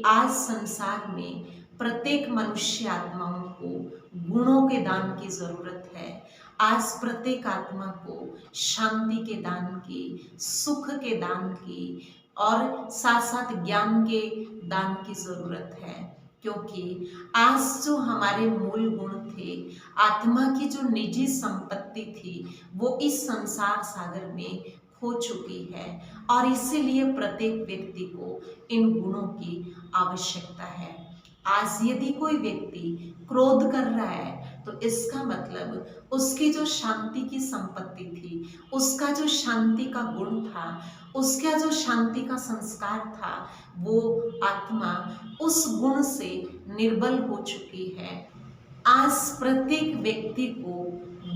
आज संसार में प्रत्येक मनुष्य आत्माओं को गुणों के दान की जरूरत है। आज प्रत्येक आत्मा को शांति के दान की, सुख के दान की और साथ साथ ज्ञान के दान की जरूरत है। क्योंकि आज जो हमारे मूल गुण थे, आत्मा की जो निजी संपत्ति थी, वो इस संसार सागर में खो चुकी है और इसीलिए प्रत्येक व्यक्ति को इन गुणों की आवश्यकता है। आज यदि कोई व्यक्ति क्रोध कर रहा है तो इसका मतलब उसकी जो शांति की संपत्ति थी, उसका जो शांति का गुण था, उसका जो शांति का संस्कार था, वो आत्मा उस गुण से निर्बल हो चुकी है। आज प्रत्येक व्यक्ति को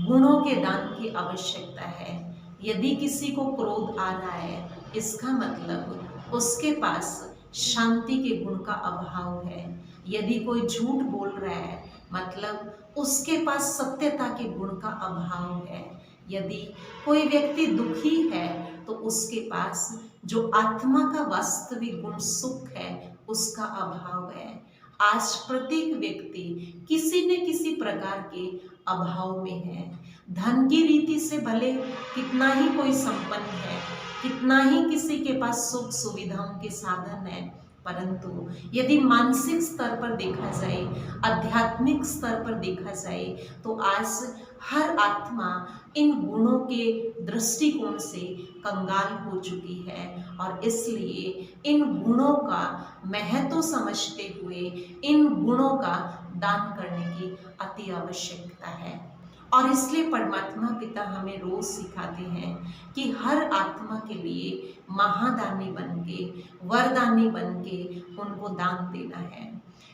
गुणों के दान की आवश्यकता है। यदि किसी को क्रोध आ रहा है, इसका मतलब उसके पास शांति के गुण का अभाव है। यदि कोई झूठ बोल रहा है, मतलब उसके पास सत्यता के गुण का अभाव है। यदि कोई व्यक्ति दुखी है तो उसके पास जो आत्मा का वास्तविक गुण सुख है, उसका अभाव है। आज प्रत्येक व्यक्ति किसी न किसी प्रकार के अभाव में है। धन की रीति से भले कितना ही कोई संपन्न है, कितना ही किसी के पास सुख सुविधाओं के साधन है, परंतु यदि मानसिक स्तर पर देखा जाए, आध्यात्मिक स्तर पर देखा जाए, तो आज हर आत्मा इन गुणों के दृष्टिकोण से कंगाल हो चुकी है और इसलिए इन गुणों का महत्व समझते हुए इन गुणों का दान करने की अति आवश्यकता है। और इसलिए परमात्मा पिता हमें रोज सिखाते हैं कि हर आत्मा के लिए महादानी बन के, वरदानी बन के उनको दान देना है।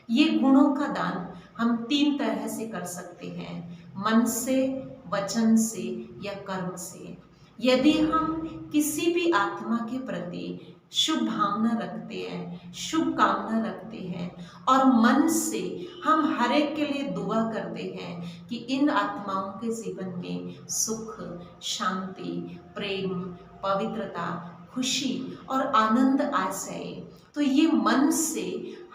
ये गुणों का दान हम 3 तरह से कर सकते हैं, मन से, वचन से या कर्म से। यदि हम किसी भी आत्मा के प्रति शुभ भावना रखते हैं, शुभ कामना रखते हैं और मन से हम हर एक के लिए दुआ करते हैं कि इन आत्माओं के जीवन में सुख, शांति, प्रेम, पवित्रता, खुशी और आनंद आ जाए, तो ये मन से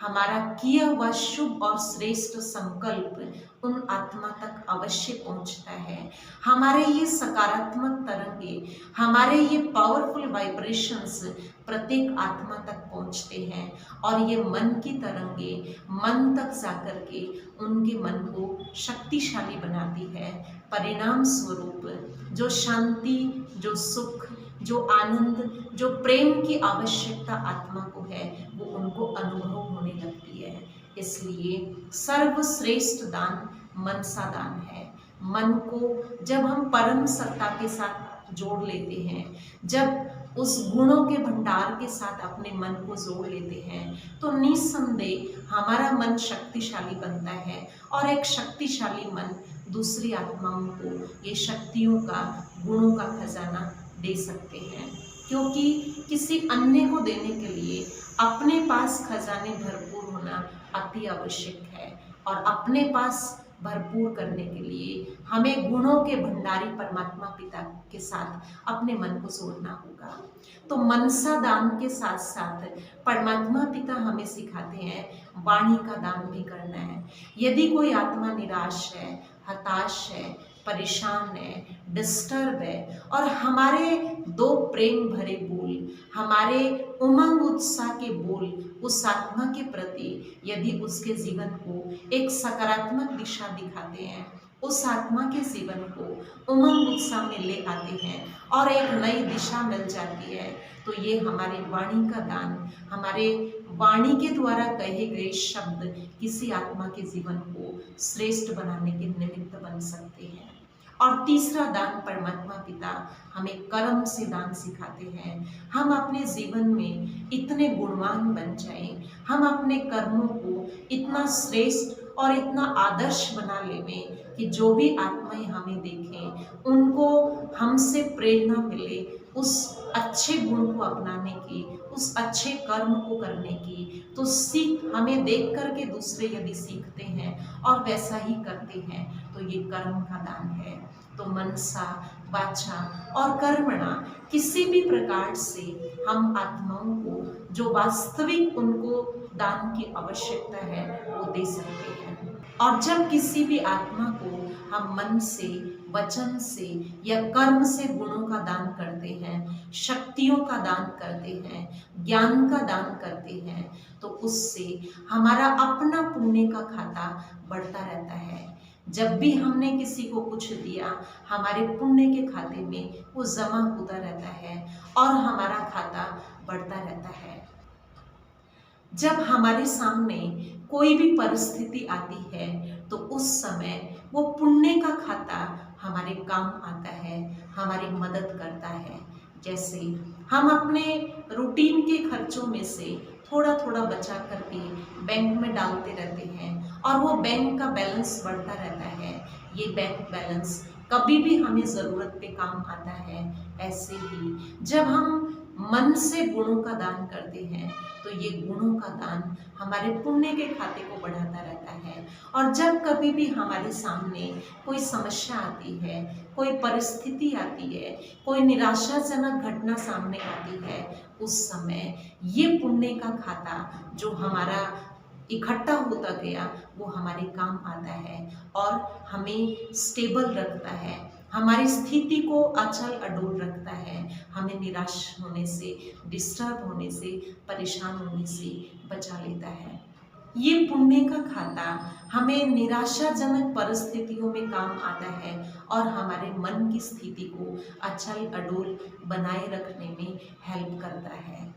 हमारा किया हुआ शुभ और श्रेष्ठ संकल्प उन आत्मा तक अवश्य पहुंचता है। हमारे ये सकारात्मक तरंगे, हमारे ये पावरफुल वाइब्रेशंस प्रत्येक आत्मा तक पहुंचते हैं और ये मन की तरंगे मन तक जाकर के उनके मन को शक्तिशाली बनाती है। परिणाम स्वरूप जो शांति, जो सुख, जो आनंद, जो प्रेम की आवश्यकता आत्मा को है, वो उनको अनुभव होने लगती है। इसलिए सर्वश्रेष्ठ दान मनसा दान है। मन को जब हम परम सत्ता के साथ जोड़ लेते हैं, जब उस गुणों के भंडार के साथ अपने मन को जोड़ लेते हैं, तो निस्संदेह हमारा मन शक्तिशाली बनता है और एक शक्तिशाली मन दूसरी आत्माओं को ये शक्तियों का, गुणों का खजाना दे सकते हैं। क्योंकि किसी अन्य को देने के लिए अपने पास खजाने भरपूर होना अति आवश्यक है और अपने पास भरपूर करने के लिए हमें गुणों के भंडारी परमात्मा पिता के साथ अपने मन को जोड़ना होगा। तो मनसा दान के साथ साथ परमात्मा पिता हमें सिखाते हैं वाणी का दान भी करना है। यदि कोई आत्मा निराश है, हताश है, परेशान है, डिस्टर्ब है और हमारे 2 प्रेम भरे बोल, हमारे उमंग उत्साह के बोल उस आत्मा के प्रति यदि उसके जीवन को एक सकारात्मक दिशा दिखाते हैं, उस आत्मा के जीवन को उमंग उत्साह में ले आते हैं और एक नई दिशा मिल जाती है, तो ये हमारी वाणी का दान, हमारे वाणी के द्वारा कहे गए शब्द किसी आत्मा के जीवन को श्रेष्ठ बनाने के निमित्त बन सकते हैं। और तीसरा दान परमात्मा पिता हमें कर्म से दान सिखाते हैं। हम अपने जीवन में इतने गुणवान बन जाएं, हम अपने कर्मों को इतना श्रेष्ठ और इतना आदर्श बना लें कि जो भी आत्माएं हमें देखें, उनको हमसे प्रेरणा मिले उस अच्छे गुण को अपनाने की, उस अच्छे कर्म को करने की। तो सीख हमें देख करके दूसरे यदि सीखते हैं और वैसा ही करते हैं, तो ये कर्म का दान है। तो मनसा, वाचा और कर्मणा किसी भी प्रकार से हम आत्माओं को जो वास्तविक उनको दान की आवश्यकता है वो दे सकते हैं। और जब किसी भी आत्मा को हम मन से, वचन से या कर्म से गुणों का दान करते हैं, शक्तियों का दान करते हैं, ज्ञान का दान करते हैं, तो उससे हमारा अपना पुण्य का खाता बढ़ता रहता है। जब भी हमने किसी को कुछ दिया, हमारे पुण्य के खाते में वो जमा होता रहता है और हमारा खाता बढ़ता रहता है। जब हमारे सामने कोई भी परिस्थिति आती है तो उस समय वो पुण्य का खाता हमारे काम आता है, हमारी मदद करता है। जैसे हम अपने रूटीन के खर्चों में से थोड़ा थोड़ा बचा करके बैंक में डालते रहते हैं और वो बैंक का बैलेंस बढ़ता रहता है। ये बैंक बैलेंस कभी भी हमें ज़रूरत पे काम आता है। ऐसे ही जब हम मन से गुणों का दान करते हैं तो ये गुणों का दान हमारे पुण्य के खाते को बढ़ाता रहता है। और जब कभी भी हमारे सामने कोई समस्या आती है, कोई परिस्थिति आती है, कोई निराशाजनक घटना सामने आती है, उस समय ये पुण्य का खाता जो हमारा इकट्ठा होता गया वो हमारे काम आता है और हमें स्टेबल रखता है, हमारी स्थिति को अचल अडोल रखता है, हमें निराश होने से, डिस्टर्ब होने से, परेशान होने से बचा लेता है। ये पुण्य का खाता हमें निराशाजनक परिस्थितियों में काम आता है और हमारे मन की स्थिति को अचल अडोल बनाए रखने में हेल्प करता है।